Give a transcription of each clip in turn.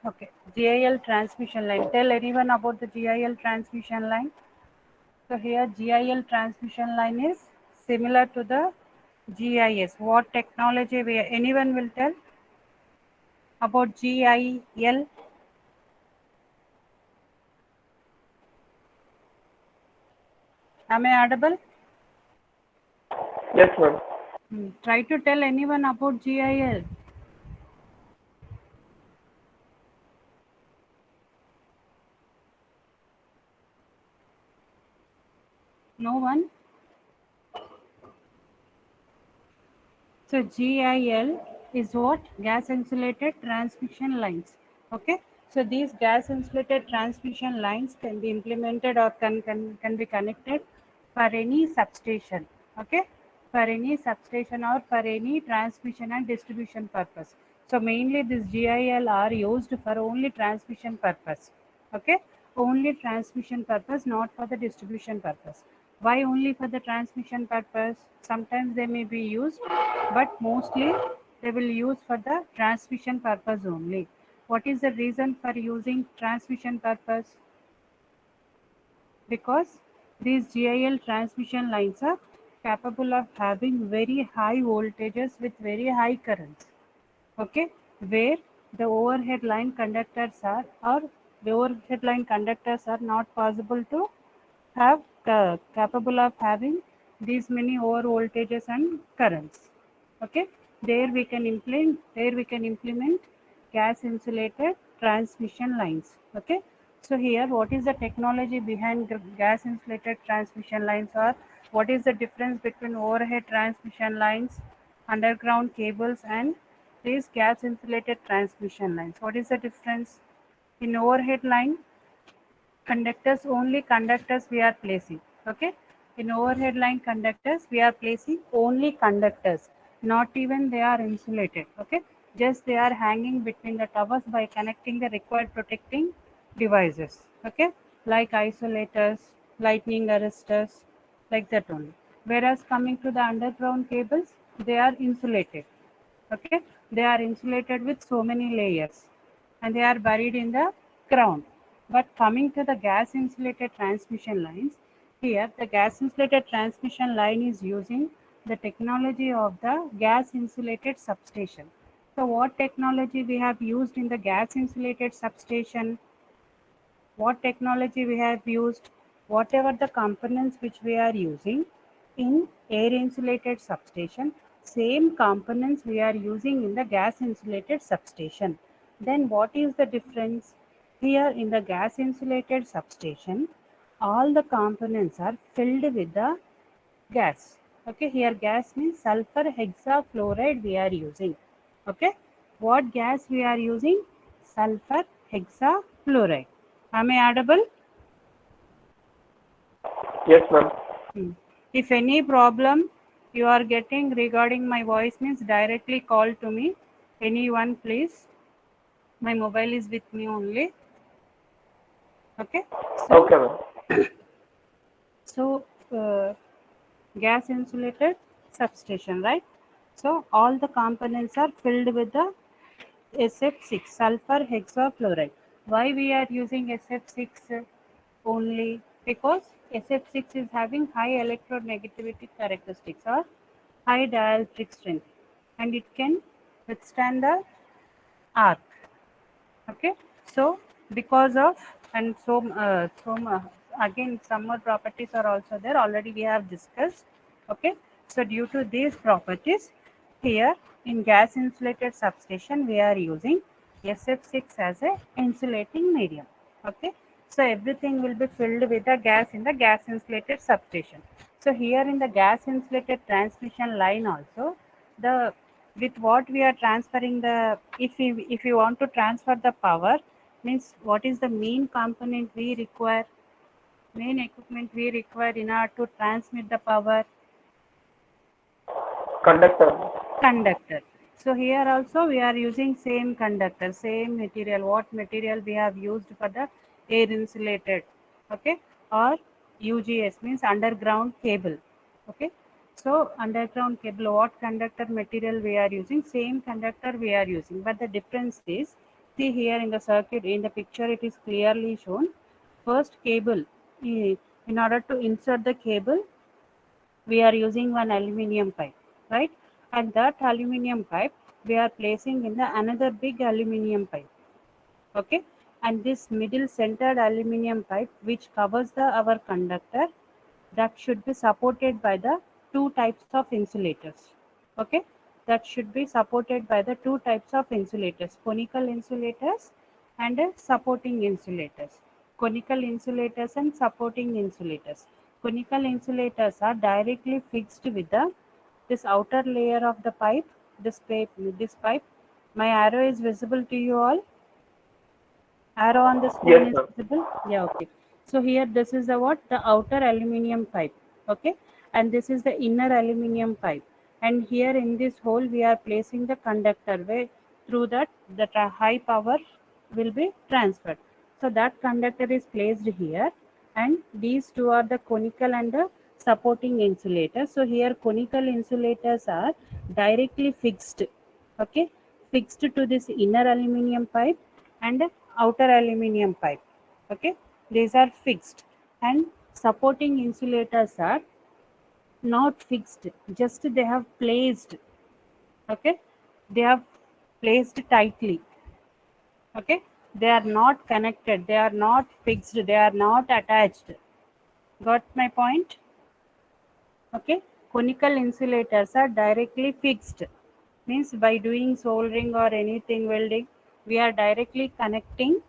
Okay, GIL transmission line. Tell anyone about the GIL transmission line. So here GIL transmission line is similar to the GIS. What technology anyone will tell about GIL? Am I audible? Yes, ma'am. Try to tell anyone about GIL. No one? So GIL is what? Gas insulated transmission lines. Okay. So these gas insulated transmission lines can be implemented or can be connected for any substation. Okay. For any substation or for any transmission and distribution purpose. So mainly this GIL are used for only transmission purpose. Okay. Only transmission purpose, not for the distribution purpose. Why only for the transmission purpose? Sometimes they may be used, but mostly they will use for the transmission purpose only. What is the reason for using transmission purpose? Because these GIL transmission lines are capable of having very high voltages with very high currents. Okay, where the overhead line conductors are, or the overhead line conductors are not possible to have capable of having these many over voltages and currents. Okay, there we can implement gas insulated transmission lines. Okay, so here what is the technology behind gas insulated transmission lines, or what is the difference between overhead transmission lines, underground cables, and these gas insulated transmission lines? What is the difference? In overhead line conductors, only conductors we are placing. Okay, in overhead line conductors we are placing only conductors, not even they are insulated. Okay, just they are hanging between the towers by connecting the required protecting devices. Okay, like isolators, lightning arresters, like that only. Whereas coming to the underground cables, they are insulated. Okay, they are insulated with so many layers and they are buried in the ground. But coming to the gas insulated transmission lines, here the gas insulated transmission line is using the technology of the gas insulated substation. So what technology we have used in the gas insulated substation? What technology we have used? Whatever the components which we are using in air insulated substation, same components we are using in the gas insulated substation. Then what is the difference? Here in the gas insulated substation, all the components are filled with the gas. Okay, here gas means sulfur hexafluoride we are using. Okay, what gas we are using? Sulfur hexafluoride. Am I audible? Yes, ma'am. If any problem you are getting regarding my voice means directly call to me. Anyone please. My mobile is with me only. Okay. Okay, So ma'am. so gas insulated substation, right? So all the components are filled with the SF6 sulfur hexafluoride. Why we are using SF6 only? Because SF6 is having high electronegativity characteristics or high dielectric strength, and it can withstand the arc. Okay, so because of and again some more properties are also there, already we have discussed. Okay, so due to these properties, here in gas insulated substation we are using SF6 as a insulating medium. Okay, so everything will be filled with the gas in the gas insulated substation. So here in the gas insulated transmission line also, the with what we are transferring the, if you want to transfer the power, means what is the main component we require, main equipment we require in order to transmit the power? Conductor. Conductor. So here also we are using same conductor, same material. What material we have used for the air insulated? Okay, or UGS means underground cable. Okay, so underground cable, what conductor material we are using? Same conductor we are using, but the difference is See here in the circuit, in the picture it is clearly shown. First cable, in order to insert the cable, we are using one aluminum pipe, right? And that aluminum pipe we are placing in the another big aluminum pipe, okay? And this middle centered aluminum pipe which covers the our conductor, that should be supported by the two types of insulators, okay? That should be supported by the two types of insulators, conical insulators and supporting insulators. Conical insulators and supporting insulators. Conical insulators are directly fixed with the this outer layer of the pipe, this pipe. My arrow is visible to you all? Arrow on the screen Yes, is ma'am. visible? Yeah, okay. So here this is the what? The outer aluminum pipe, okay? And this is the inner aluminum pipe. And here in this hole we are placing the conductor where through that the high power will be transferred. So that conductor is placed here, and these two are the conical and the supporting insulators. So here conical insulators are directly fixed, okay, fixed to this inner aluminum pipe and outer aluminum pipe, okay, these are fixed. And supporting insulators are not fixed, just they have placed, okay, they have placed tightly, okay, they are not connected, they are not fixed, they are not attached. Got my point? Okay, conical insulators are directly fixed, means by doing soldering or anything welding, we are directly connecting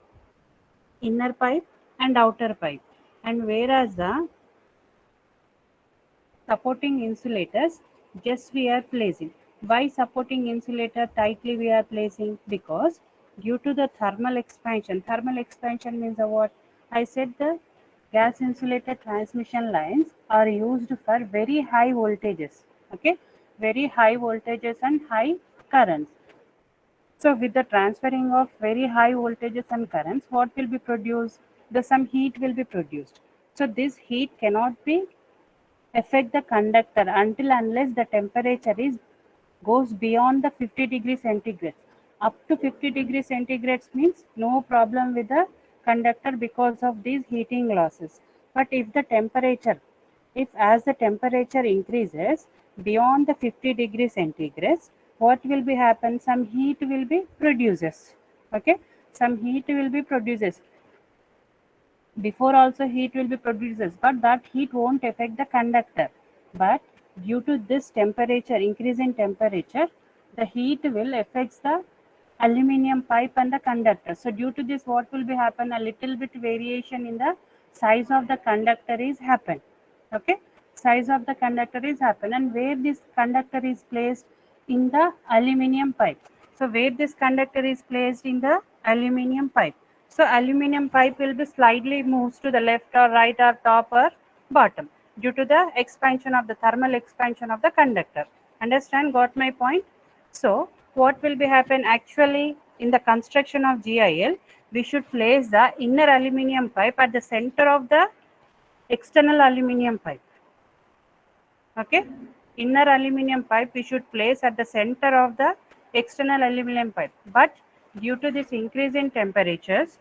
inner pipe and outer pipe. And whereas the supporting insulators, just we are placing. Why supporting insulator tightly we are placing? Because due to the thermal expansion. Thermal expansion means what? I said the gas insulated transmission lines are used for very high voltages, okay, very high voltages and high currents. So with the transferring of very high voltages and currents, what will be produced? The some heat will be produced. So this heat cannot be affect the conductor until unless the temperature is goes beyond the 50 degrees centigrade. Up to 50 degrees centigrade means no problem with the conductor because of these heating losses. But if the temperature, if as the temperature increases beyond the 50 degrees centigrade, what will be happen? Some heat will be produces. Okay, some heat will be produces. Before also heat will be produces, but that heat won't affect the conductor. But due to this temperature, increase in temperature, the heat will affect the aluminum pipe and the conductor. So due to this, what will be happen? A little bit variation in the size of the conductor is happen. Okay, size of the conductor is happen, and where this conductor is placed in the aluminum pipe. So where this conductor is placed in the aluminum pipe, so aluminum pipe will be slightly moves to the left or right or top or bottom due to the expansion of the thermal expansion of the conductor. Understand? Got my point? So what will be happen actually in the construction of GIL? We should place the inner aluminum pipe at the center of the external aluminum pipe. Okay, inner aluminum pipe we should place at the center of the external aluminum pipe. But due to this increase in temperatures,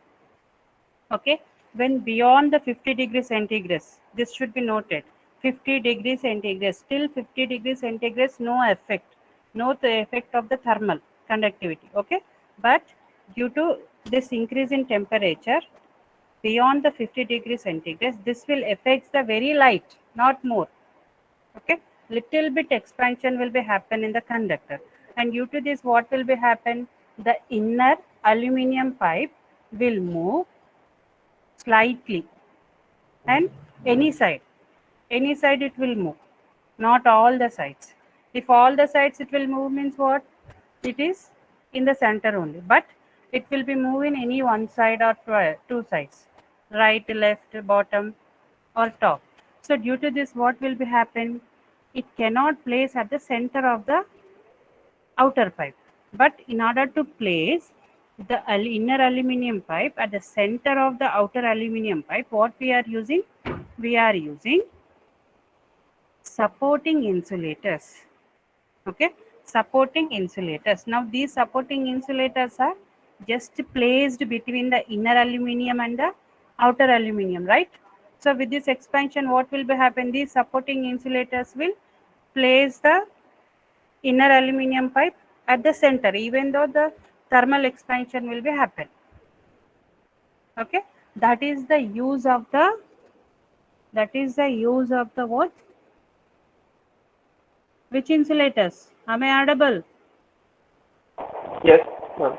okay, when beyond the 50 degrees centigrade, this should be noted, 50 degrees centigrade, still 50 degrees centigrade, no effect, no the effect of the thermal conductivity, okay. But due to this increase in temperature beyond the 50 degrees centigrade, this will affect the very light, not more, okay. Little bit expansion will be happen in the conductor, and due to this what will be happen? The inner aluminum pipe will move slightly, and any side it will move, not all the sides. If all the sides it will move means what? It is in the center only, but it will be moving any one side or two sides, right, left, bottom or top. So due to this what will be happen? It cannot place at the center of the outer pipe. But in order to place the inner aluminum pipe at the center of the outer aluminum pipe, what we are using? We are using supporting insulators. Okay, supporting insulators. Now these supporting insulators are just placed between the inner aluminum and the outer aluminum, right? So with this expansion, what will be happen? These supporting insulators will place the inner aluminum pipe at the center, even though the thermal expansion will be happen. Okay, that is the use of the what? Which insulators? Am I audible? Yes, ma'am.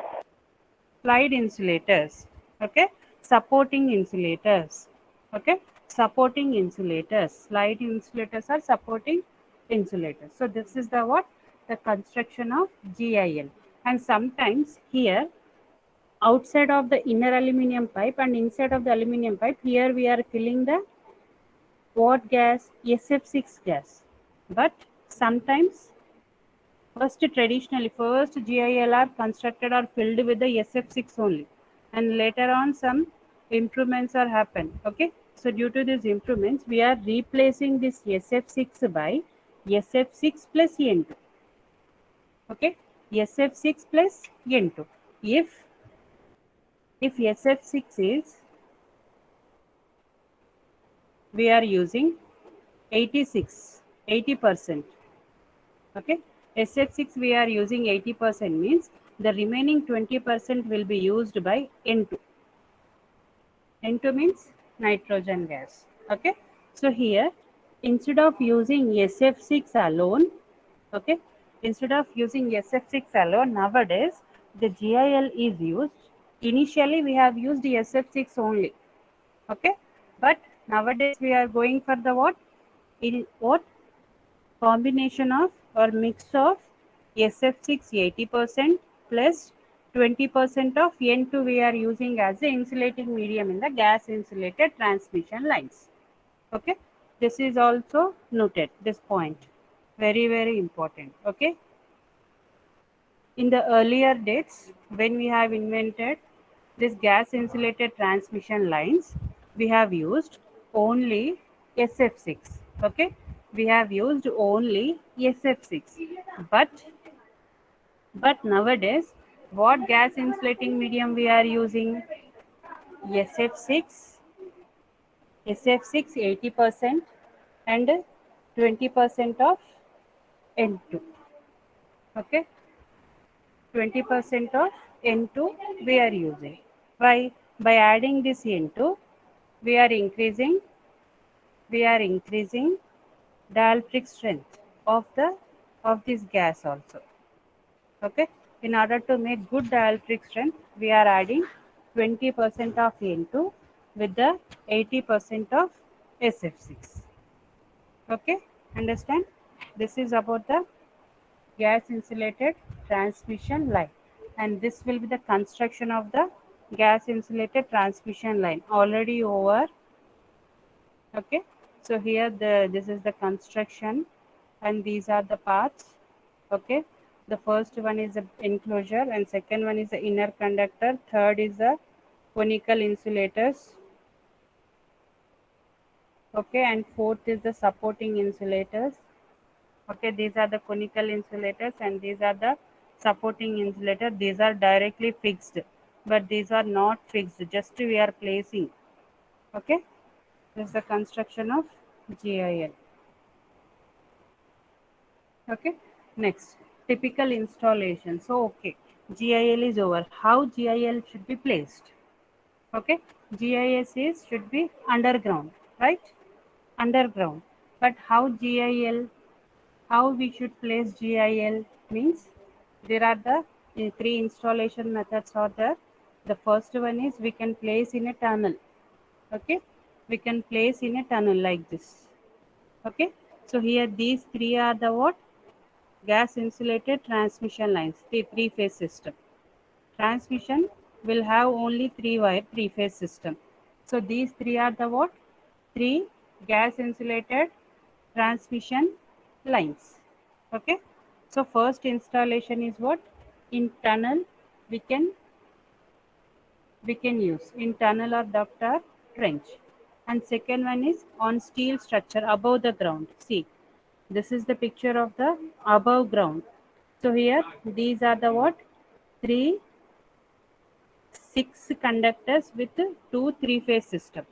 Slide insulators. Okay, supporting insulators. Okay, supporting insulators. Slide insulators are supporting insulators. So this is the what? The construction of GIL. And sometimes here, outside of the inner aluminum pipe and inside of the aluminum pipe, here we are filling the what gas? SF6 gas. But sometimes first GIL are constructed or filled with the SF6 only, and later on some improvements are happened. Okay, so due to these improvements, we are replacing this SF6 by SF6 plus N2. Okay, SF6 plus N2. If SF6 is, we are using 80%. Okay, SF6 we are using 80% means the remaining 20% will be used by N2. N2 means nitrogen gas. Okay, so here instead of using SF6 alone, okay, instead of using SF6 alone, nowadays the GIL is used. Initially we have used SF6 only. Okay, but nowadays we are going for the what? In what? Combination of or mix of SF6 80% plus 20% of N2 we are using as the insulating medium in the gas insulated transmission lines. Okay, this is also noted, this point, very very important. Okay, in the earlier dates when we have invented this gas insulated transmission lines, we have used only SF6. Okay, we have used only SF6, but nowadays what gas insulating medium we are using? SF6, SF6 80% and 20% of N2. Okay, 20% of N2 we are using. Why? By adding this N2, we are increasing dielectric strength of the of this gas also. Okay, in order to make good dielectric strength, we are adding 20% of N2 with the 80% of SF6. Okay, understand? This is about the gas insulated transmission line, and this will be the construction of the gas insulated transmission line already over. Okay, so here this is the construction and these are the parts. Okay, the first one is the enclosure and second one is the inner conductor, third is the conical insulators. Okay, and fourth is the supporting insulators. Okay, these are the conical insulators and these are the supporting insulator. These are directly fixed, but these are not fixed, just we are placing. Okay, this is the construction of GIL. Okay, next, typical installation. So okay, GIL is over. How GIL should be placed? Okay, GIS is should be underground, right? Underground. But how GIL, how we should place GIL means there are the three installation methods are there. The first one is we can place in a tunnel. Okay, we can place in a tunnel like this. Okay, so here these three are the what? Gas insulated transmission lines, the three phase system. Transmission will have only three wire, three phase system. So these three are the what? Three gas insulated transmission lines. Okay, so first installation is what? In tunnel we can use in tunnel or duct or trench, and second one is on steel structure above the ground. See, this is the picture of the above ground. So here these are the what? Three 6 conductors with 2 3-phase system.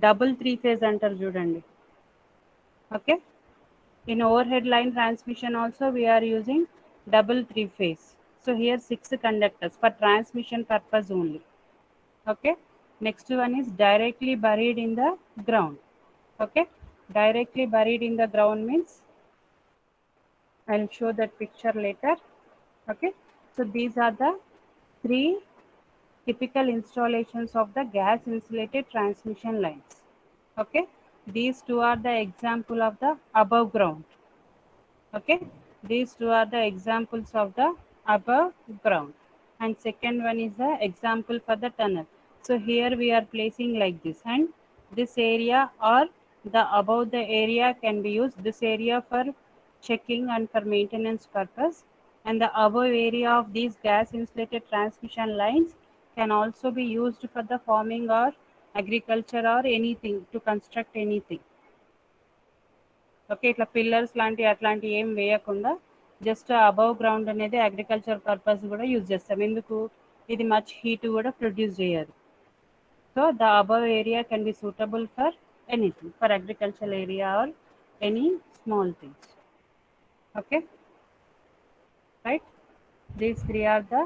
Double 3-phase antar చూడండి. Okay. In overhead line transmission also we are using double 3-phase. So here 6 conductors for transmission purpose only. Okay. Next one is directly buried in the ground. Okay. Directly buried in the ground means I'll show that picture later. Okay. So these are the 3 typical installations of the gas insulated transmission lines. Okay. These two are the example of the above ground. Okay. These two are the examples of the above ground. And second one is the example for the tunnel. So here we are placing like this, and this area or the above the area can be used. This area for checking and for maintenance purpose, and the above area of these gas insulated transmission lines can also be used for the farming or agriculture or anything, to construct anything. Okay, ఇట్లా pillars లాంటి అట్లాంటివి ఏం వేయకుండా just above ground అనేది agriculture purpose కూడా use చేస్తాం. ఎందుకు? ఇది మచ్ హీట్ కూడా ప్రొడ్యూస్ చేయదు. So the above area can be suitable for anything, for agriculture area or any small things. Okay, right. These three are the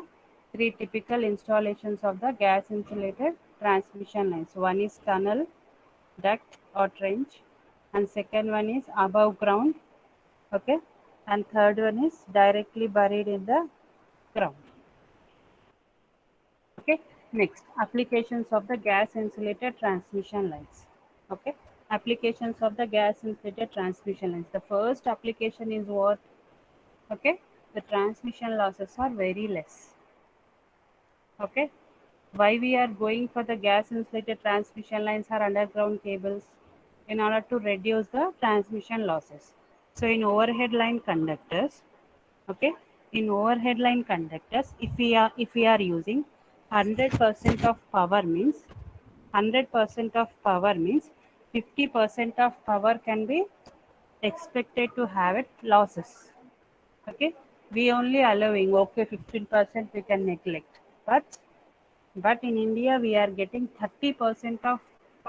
3 typical installations of the gas insulated transmission lines. One is tunnel, duct or trench, and second one is above ground. Okay, and third one is directly buried in the ground. Okay, next, applications of the gas insulated transmission lines. Okay, applications of the gas insulated transmission lines. The first application is what? Okay, the transmission losses are very less. Okay, why we are going for the gas insulated transmission lines or underground cables? In order to reduce the transmission losses. So in overhead line conductors, okay, in overhead line conductors, if we are using 100% of power means 100% of power means 50% of power can be expected to have it losses. Okay, we only allowing, okay, 15% we can neglect, but in India we are getting 30%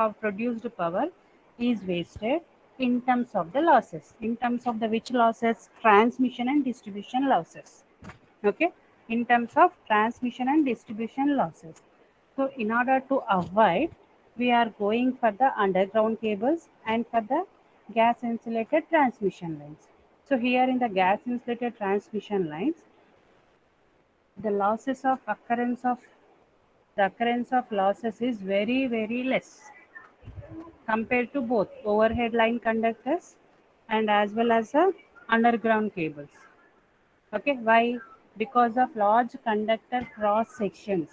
of produced power is wasted in terms of the losses. In terms of the which losses? Transmission and distribution losses. Okay, in terms of transmission and distribution losses. So in order to avoid, we are going for the underground cables and for the gas insulated transmission lines. So here in the gas insulated transmission lines, the occurrence of losses is very, very less compared to both overhead line conductors and as well as underground cables. Okay, why? Because of large conductor cross sections.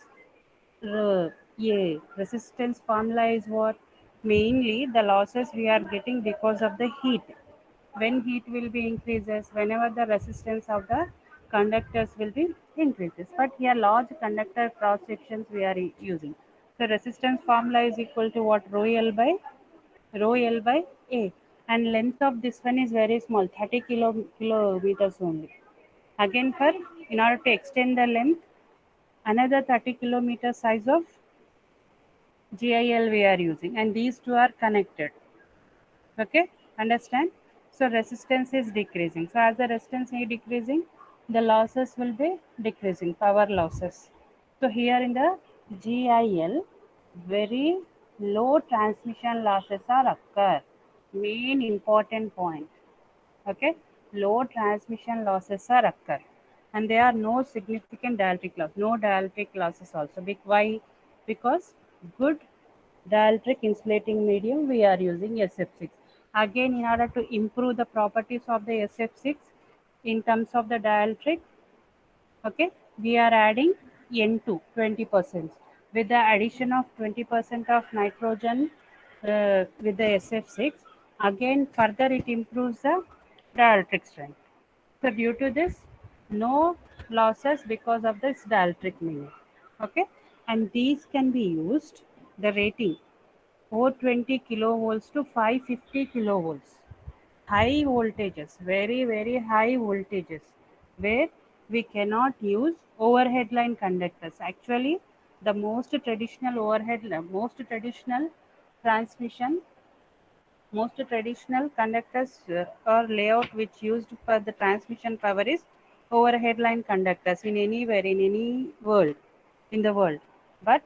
Resistance formula is what? Mainly the losses we are getting because of the heat. When heat will be increases, whenever the resistance of the conductors will be increases. But here large conductor cross sections we are using. So resistance formula is equal to what? Rho L by A, and length of this one is very small, 30 kilometers only. Again, for in order to extend the length, another 30 kilometer size of GIL we are using, and these two are connected. Okay, understand? So resistance is decreasing. So as the resistance is decreasing, the losses will be decreasing, power losses. So here in the GIL, very low transmission losses are occur. Main important point. Okay, low transmission losses are occur, and there are no significant dielectric loss. No dielectric losses also. Why? Because good dielectric insulating medium we are using SF6. Again, in order to improve the properties of the SF6 in terms of the dielectric, okay, we are adding N2 20%. With the addition of 20% of nitrogen with the SF6, again further it improves the dielectric strength. So due to this, no losses because of this dielectric medium. Okay, and these can be used, the rating 420 kilovolts to 550 kilovolts. High voltages, very, very high voltages, where we cannot use overhead line conductors. Actually, the most traditional overhead, most traditional transmission, most traditional conductors or layout which used for the transmission power is overhead line conductors in anywhere in any world in the world. But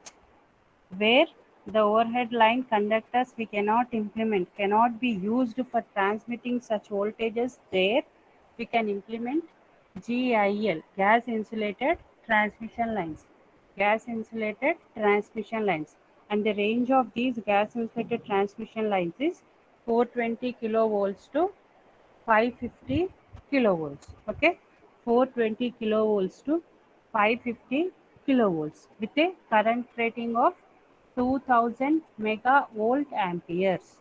where the overhead line conductors we cannot implement, cannot be used for transmitting such voltages, there we can implement GIL, gas insulated transmission lines. Gas insulated transmission lines. And the range of these gas insulated transmission lines is 420 kilovolts to 550 kilovolts. Okay, 420 kilovolts to 550 kilovolts with a current rating of 2000 megavolt amperes.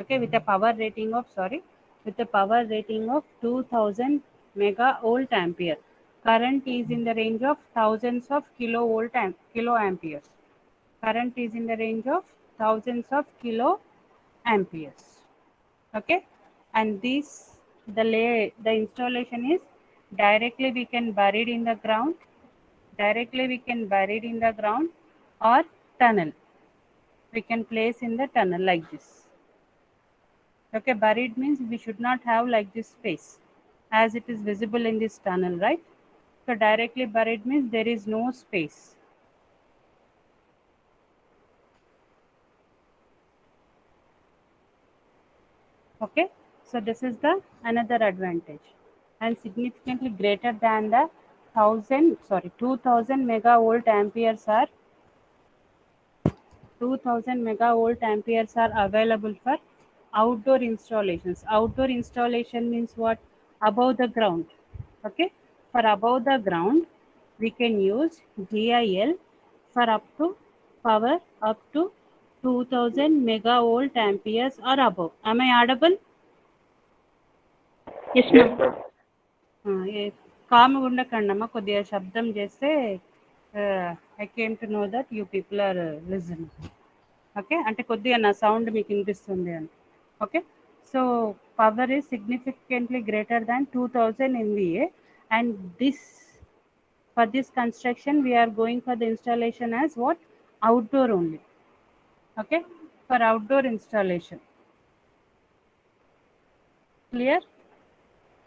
Okay, with a power rating of, with a power rating of 2000 megavolt ampere. Current is in the range of thousands of kilo amperes. Current is in the range of thousands of kilo amperes. Okay, and this the installation is directly we can buried in the ground, or tunnel. We can place in the tunnel like this. Okay, buried means we should not have like this space as it is visible in this tunnel, right? So directly buried means there is no space. Okay, so this is the another advantage, and significantly greater than the 2000 megavolt amperes are 2000 megavolt amperes are available for outdoor installations. Outdoor installation means what? Above the ground. Okay, for above the ground we can use GIL for up to power up to 2000 megavolt amperes or above. Am I audible? Yes, Yes, ma'am. ma'am. కామ్గా ఉండకండమ్మా, కొద్దిగా శబ్దం చేస్తే I came to know that you people are listen. Okay, అంటే కొద్దిగా నా sound మీకు వినిపిస్తుంది అని. Okay, so power is significantly greater than 2000 MVA, and for this construction we are going for the installation as what? Outdoor only. Okay, for outdoor installation.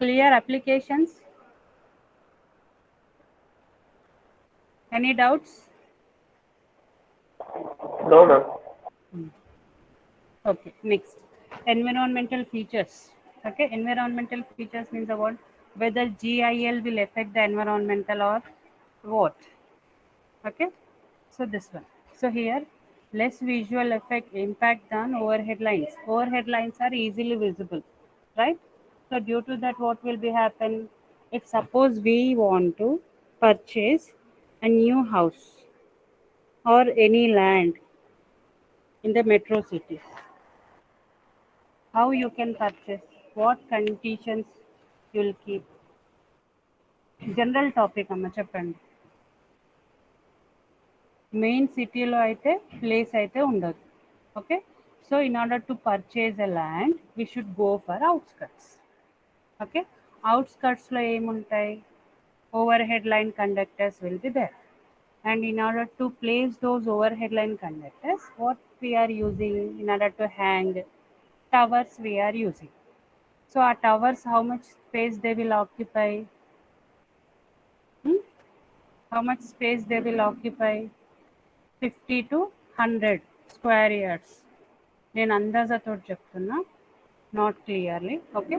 Clear applications? Any doubts? No, ma'am. Okay, next. Environmental features. Okay, environmental features means about whether GIL will affect the environmental or what. Okay, so this one. So here, less visual effect impact than overhead lines. Overhead lines are easily visible, right? So due to that, what will be happen? If suppose we want to purchase a new house or any land in the metro cities, how you can purchase, what conditions you will keep? General topic అమ్మ చెప్పండి. Main సిటీలో అయితే place అయితే ఉండదు. Okay, so in order to purchase a land we should go for outskirts. Okay, అవుట్స్కట్స్లో ఏముంటాయి? Overhead line conductors will be there, and in order to place those overhead line conductors, what we are using in order to hang towers, we are using. So our towers, how much space they will occupy? How much space they will occupy? 50 to 100 square yards. నేను అందాజతో చెప్తున్నా, not clearly. Okay,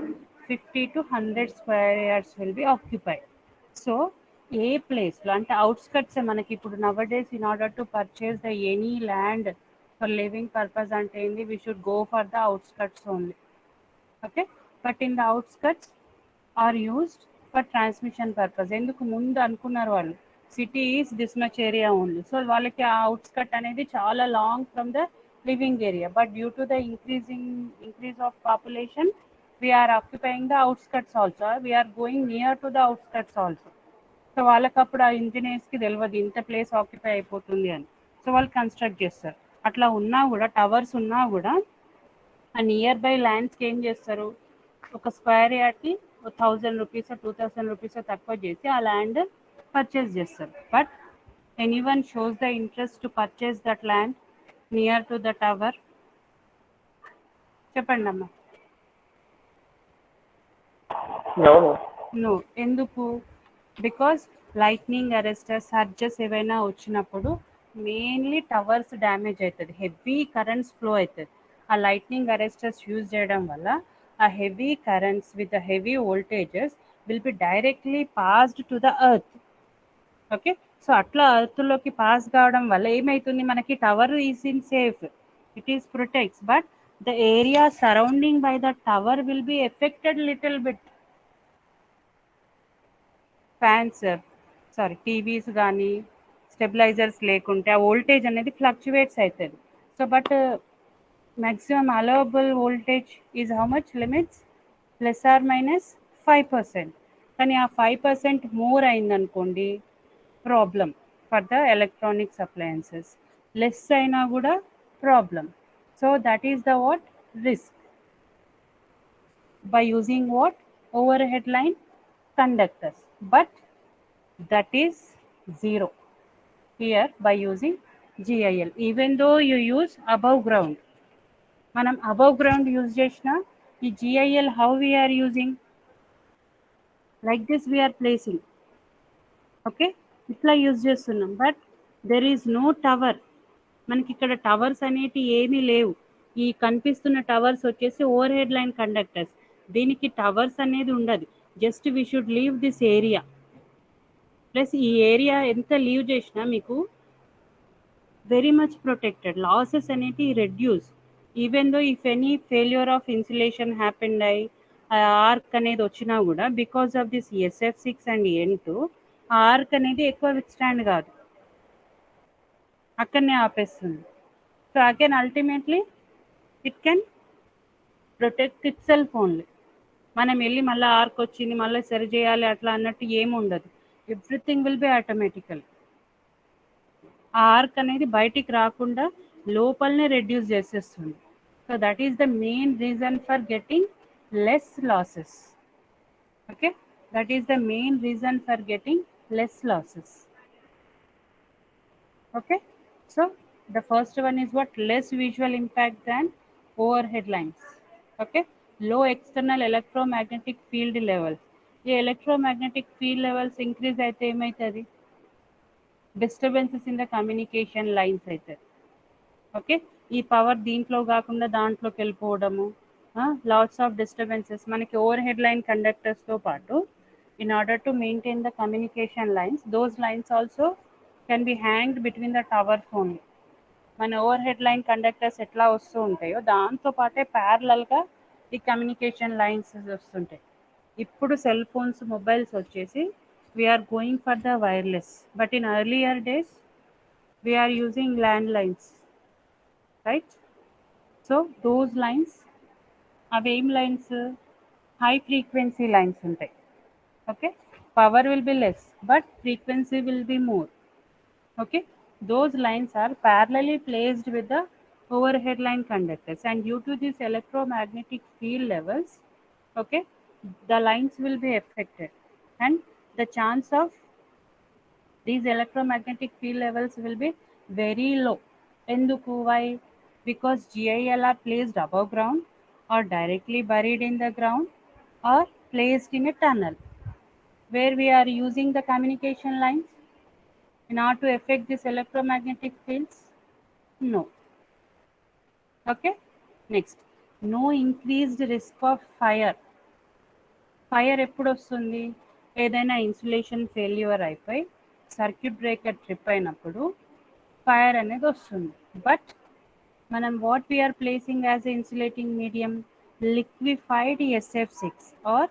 50 to 100 square yards will be occupied. So ఏ ప్లేస్లో అంటే outskirts మనకి ఇప్పుడు nowadays in order to purchase the any land for living purpose అంటే ఏంది? We should go for the outskirts only. Okay, but in the outskirts are used for transmission purpose. ఎందుకు ముందు అనుకున్నారు వాళ్ళు city is this much area only, so వాళ్ళకి ఆ outskirt అనేది చాలా long from the living area. But due to the increase of population, we are occupying the outskirts also, we are going near to the outskirts also. So వాళ్ళకి అప్పుడు ఆ ఇంజనీర్స్కి తెలియదు ఇంత place occupy అయిపోతుంది అని, సో వాళ్ళు కన్స్ట్రక్ట్ చేస్తారు. అట్లా ఉన్నా కూడా, టవర్స్ ఉన్నా కూడా ఆ నియర్ బై ల్యాండ్స్కి ఏం చేస్తారు? ఒక స్క్వేర్ యార్డ్కి 1000 రూపీస్ 2000 రూపీస్ తక్కువ చేసి ఆ ల్యాండ్ పర్చేస్ చేస్తారు. But Anyone shows the interest to purchase that land near to the tower? చెప్పండి అమ్మా. No. నో. ఎందుకు? బికాస్ లైట్నింగ్ అరెస్టర్ సర్జెస్ ఏవైనా వచ్చినప్పుడు మెయిన్లీ టవర్స్ డ్యామేజ్ అవుతుంది, హెవీ కరెంట్స్ ఫ్లో అవుతుంది. ఆ లైట్నింగ్ అరెస్టర్స్ యూజ్ చేయడం వల్ల ఆ heavy currents with the heavy voltages will be directly passed to the earth. Okay, so అట్లా ఎర్త్లోకి పాస్ కావడం వల్ల ఏమవుతుంది, మనకి tower is in safe, it is protects, but the area surrounding by the tower will be affected little bit. Fans, sorry TVs కానీ stabilisers లేకుంటే ఆ voltage అనేది fluctuates అవుతుంది. So but maximum allowable voltage is how much limits? Plus or minus 5%. కానీ ఆ 5% more అయిందనుకోండి problem for the electronics appliances, less అయినా కూడా problem. So that is the what risk by using what? Overhead line conductors, but that is zero here by using GIL, even though you use above ground. మనం above ground use చేసిన ఈ GIL how we are using, like this we are placing. Okay, ఇట్లా use చేస్తున్నాం, but there is no tower. మనకి ఇక్కడ towers అనేవి ఏమీ లేవు. ఈ కనిపిస్తున్న టవర్స్ వచ్చేసి ఓవర్ హెడ్ లైన్ కండక్టర్స్, దీనికి టవర్స్ అనేది ఉండదు. Just we should leave this area. Plus ఈ ఏరియా ఎంత లీవ్ చేసినా మీకు వెరీ మచ్ ప్రొటెక్టెడ్, లాసెస్ అనేవి reduce. Even though if any failure of insulation happened అయ్యి ఆర్క్ అనేది వచ్చినా కూడా because of this SF6 and N2 ఆ ఆర్క్ అనేది ఎక్కువ విత్స్టాండ్ కాదు, అక్కడనే ఆపేస్తుంది. So again ultimately it can protect itself only. మనం వెళ్ళి మళ్ళీ ఆర్క్ వచ్చింది మళ్ళీ సరి చేయాలి అట్లా అన్నట్టు ఏమి ఉండదు. Everything will be automatical. ఆ ఆర్క్ అనేది బయటికి రాకుండా లోపలనే రెడ్యూస్ చేసేస్తుంది. So that is the main reason for getting less losses. Okay, that is the main reason for getting less losses. Okay, so the first one is what? Less visual impact than overhead lines. Okay, low external electromagnetic field levels. The electromagnetic field levels increase అయితే ఏమవుతుంది? Disturbances in the communication lines అయితే. Okay, ఈ power దీంట్లో కాకుండా దాంట్లోకి వెళ్ళిపోవడము, lots of disturbances మనకి over head line కండక్టర్స్తో పాటు in order to maintain the communication lines, those lines also can be hanged between the towers only. మన ఓవర్ హెడ్ లైన్ కండక్టర్స్ ఎట్లా వస్తూ ఉంటాయో దాంతో పాటే ప్యారలల్గా ఈ కమ్యూనికేషన్ లైన్స్ వస్తుంటాయి. ఇప్పుడు సెల్ ఫోన్స్ మొబైల్స్ వచ్చేసి we are going for the wireless, but in earlier days we are using land lines, right? So those lines, అవేం లైన్స్? హై ఫ్రీక్వెన్సీ లైన్స్ ఉంటాయి. Okay, power will be less but frequency will be more. Okay, those lines are parallelly placed with the overhead line conductors, and due to these electromagnetic field levels, okay, the lines will be affected, and the chance of these electromagnetic field levels will be very low. Enduku? Why? Because GIL are placed above ground or directly buried in the ground or placed in a tunnel where we are using the communication lines in order to affect these electromagnetic fields? No. Okay, next, no increased risk of fire. Fire ఎప్పుడు వస్తుంది? ఏదైనా insulation failure అయిపోయి circuit breaker trip అయినప్పుడు fire అనేది వస్తుంది. But మనం what we are placing as a insulating medium? Liquefied SF6 or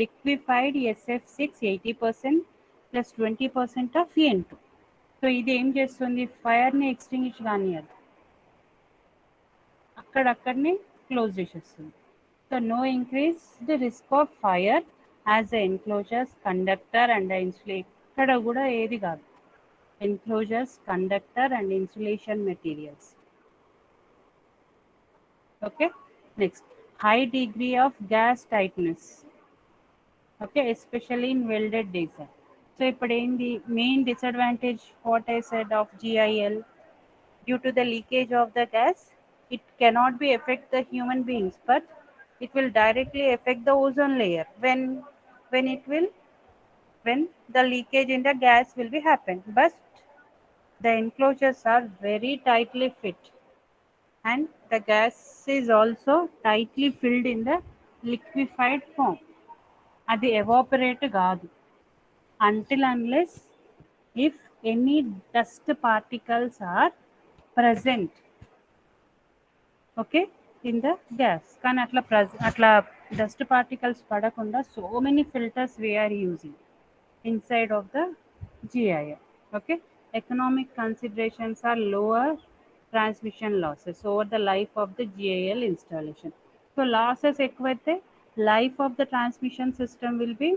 liquefied SF6 80% plus 20% of N2. So ఇది ఏం చేస్తుంది? ఫైర్ని ఎక్స్టింగ్విష్ కానియదు, అక్కడక్కడనే క్లోజ్ చేసేస్తుంది. So no increase the risk of fire as the enclosures, conductor and insulation. ఇక్కడ కూడా ఏది కాదు, enclosures, conductor and insulation materials. Okay, next, high degree of gas tightness. Okay, especially in welded design. So ఇప్పుడు ఏంది main disadvantage what I said of GIL, due to the leakage of the gas, it cannot be affect the human beings, but it will directly affect the ozone layer when it will when the leakage in the gas will be happen. But the enclosures are very tightly fit, and the gas is also tightly filled in the liquefied form. అది evaporate కాదు until unless if any dust particles are present, okay, in the gas. కానీ అట్లా dust particles పడకుండా so many filters we are using inside of the GIL. Okay, economic considerations are lower transmission losses over the life of the GIL installation. So losses ఎక్కువైతే life of the transmission system will be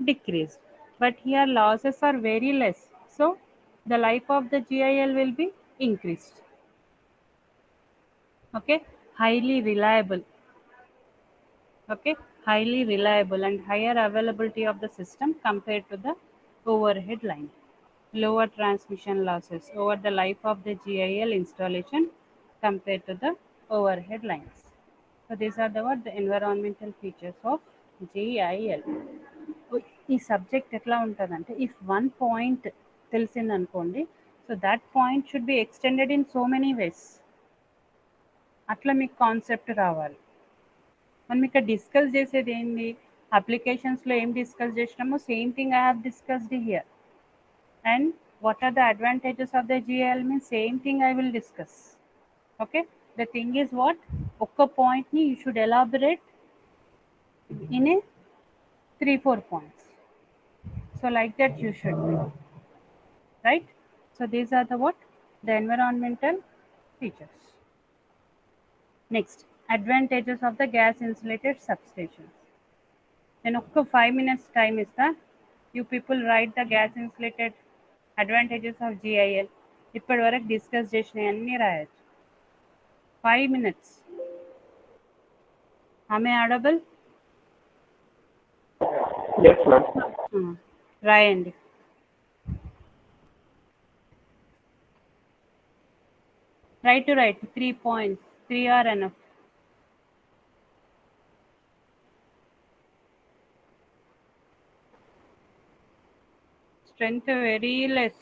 decreased, but here losses are very less, so the life of the GIL will be increased. Okay, highly reliable. Okay, highly reliable and higher availability of the system compared to the overhead line. Lower transmission losses over the life of the GIL installation compared to the overhead lines. So these are the environmental features of GIL. ఈ subject ఎట్లా ఉంటుందంటే if one point తెలిసింది అనుకోండి, so that point should be extended in so many ways. అట్లా మీకు concept రావాలి. మనం ఇక్కడ డిస్కస్ చేసేది ఏంటి, అప్లికేషన్స్లో ఏం డిస్కస్ చేసినామో same thing I have discussed here. And what are the advantages of the GIL means same thing I will discuss. Okay, the thing is what, ఒక్క point ni you should elaborate in a 3-4 points, so like that you should do, right? So these are the environmental features. Next, advantages of the gas insulated substations. నేను ఒక్క 5 minutes time ఇస్తా, you people write the gas insulated advantages of GIL. ఇప్పటి వరకు discuss చేసినవి అన్నీ రాయొచ్చు. 5 minutes. ఆమె audible Yes, ma'am. రాయండి. Try to write 3 points. 3 are enough. Strength very less.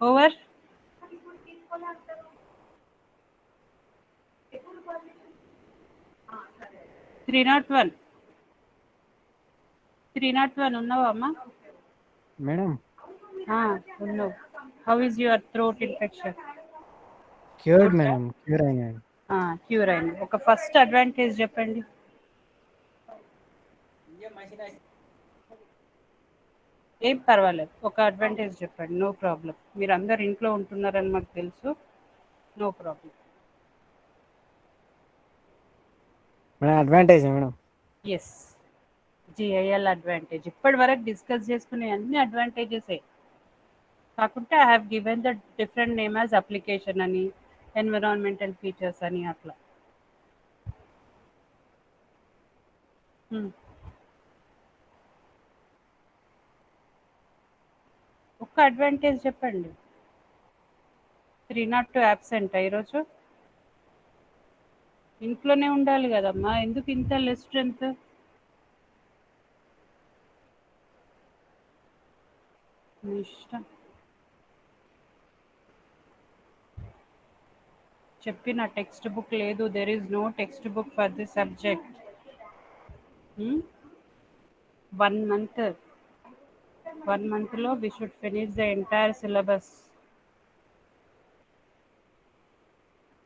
Over 301. 301 ఉన్నావా అమ్మా? మేడం ఉన్నావు. How is your throat infection? Cured madam, cure అయింది. క్యూర్ అయింది. ఒక ఫస్ట్ అడ్వాంటేజ్ చెప్పండి. ఏం పర్వాలేదు, ఒక అడ్వాంటేజ్ చెప్పండి. No problem. మీరు అందరు ఇంట్లో ఉంటున్నారని మాకు తెలుసు. No problem. Madam advantage madam. Yes, GIL advantage. ఇప్పటి వరకు డిస్కస్ చేసుకునే అన్ని అడ్వాంటేజెసే కాకుంటే I have given the different name as application అని, ఎన్విరాన్మెంటల్ ఫీచర్స్ అని అట్లా. ఒక్క అడ్వాంటేజ్ చెప్పండి. 302 యాబ్సెంట్ ఈరోజు. ఇంట్లోనే ఉండాలి కదమ్మా, ఎందుకు ఇంత లెస్ స్ట్రెంత్? ఇష్టం. చెప్పిన టెక్స్ట్ బుక్ లేదు. There is no text book for the subject. 1 మంత్లో we should finish the entire syllabus.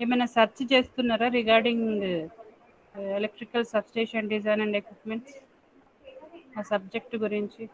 ఏమైనా సెర్చ్ చేస్తున్నారా regarding electrical substation design and equipments ఆ సబ్జెక్ట్ గురించి?